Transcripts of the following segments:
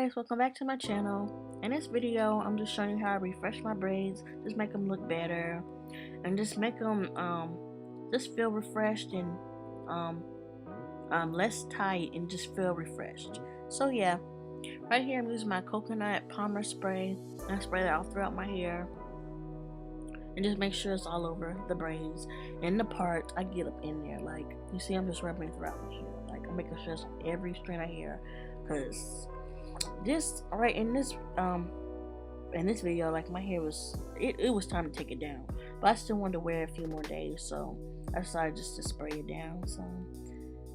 guys, welcome back to my channel. In this video, I'm just showing you how I refresh my braids, just make them look better, and just make them just feel refreshed and less tight and just feel refreshed. So yeah, right here I'm using my coconut palmer spray, and I spray that all throughout my hair, and just make sure it's all over the braids and the parts I get up in there. Like you see, I'm just rubbing it throughout my hair. Like I'm making sure it's on every strand of hair, cause this right in this video, like my hair was it was time to take it down, but I still wanted to wear it a few more days, so I decided just to spray it down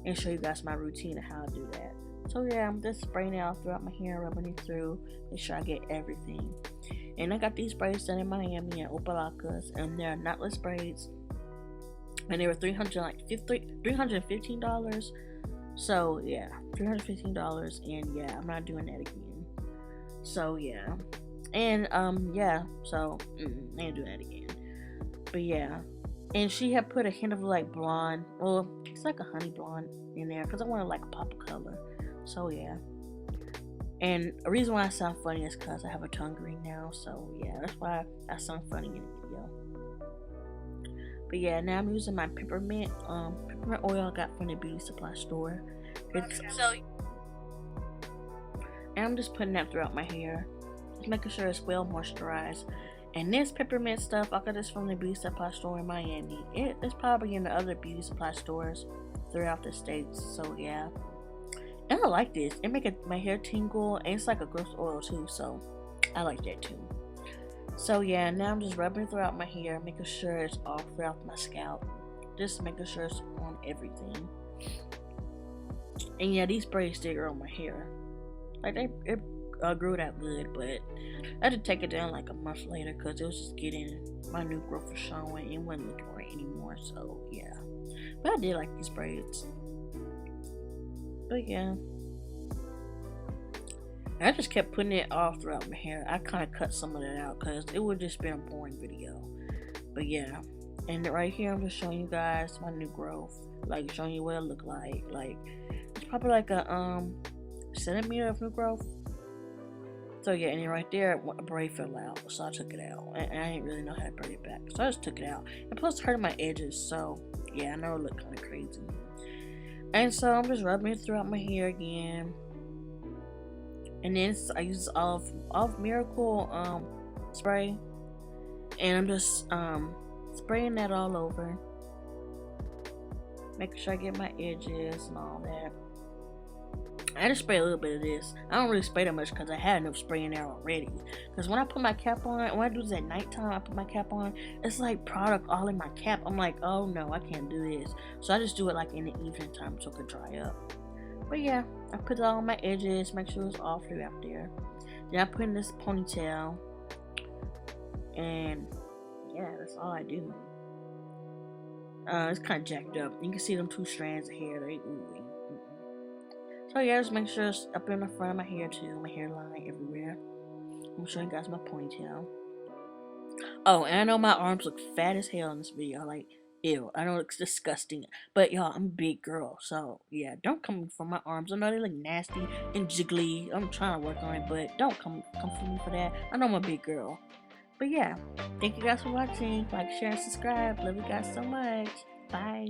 and show you guys my routine of how I do that. So yeah, I'm just spraying it all throughout my hair, rubbing it through, make sure I get everything. And I got these braids done in Miami at Opalakas, and they're knotless braids, and they were $315. So yeah, $315, and yeah, I'm not doing that again. So yeah, and yeah, so I ain't doing that again. But yeah, and she had put a hint of like blonde, well, it's like a honey blonde in there because I wanted like a pop of color. So yeah, and the reason why I sound funny is because I have a tongue ring now. So yeah, that's why I sound funny in the video. But yeah, now I'm using my peppermint oil I got from the beauty supply store. And I'm just putting that throughout my hair, just making sure it's well moisturized. And this peppermint stuff, I got this from the beauty supply store in Miami. It's probably in the other beauty supply stores throughout the states. So yeah, and I like this. It makes my hair tingle, and it's like a gross oil too, so I like that too. So yeah, now I'm just rubbing it throughout my hair, making sure it's all throughout my scalp, just making sure it's on everything. And yeah, these braids still grow on my hair. Like it grew that good, but I had to take it down like a month later because it was just getting, my new growth was showing and wasn't looking right anymore. So yeah, but I did like these braids. But yeah, I just kept putting it all throughout my hair. I kind of cut some of that out because it would just been a boring video. But yeah, and right here I'm just showing you guys my new growth, like showing you what it look like. Like it's probably like a centimeter of new growth. So yeah, and then right there a braid fell out, so I took it out, and I didn't really know how to braid it back, so I just took it out. And plus it hurted my edges, so yeah, I know it looked kind of crazy. And so I'm just rubbing it throughout my hair again. And then I use Olive Miracle spray, and I'm just spraying that all over, making sure I get my edges and all that. I just spray a little bit of this. I don't really spray that much because I had enough spray in there already. Because when I put my cap on, when I do this at nighttime, I put my cap on, it's like product all in my cap. I'm like, oh no, I can't do this. So I just do it like in the evening time so it could dry up. But yeah, I put it all on my edges, make sure it's all throughout there. Then I put in this ponytail, and yeah, that's all I do. It's kind of jacked up. You can see them two strands of hair. They ooey. So yeah, just make sure it's up in the front of my hair too, my hairline everywhere. I'm showing you guys my ponytail. Oh, and I know my arms look fat as hell in this video. Like, ew, I know it looks disgusting, but y'all, I'm a big girl, so yeah, don't come for my arms. I know they look nasty and jiggly. I'm trying to work on it, but don't come for me for that. I know I'm a big girl. But yeah, thank you guys for watching. Like, share, and subscribe. Love you guys so much. Bye.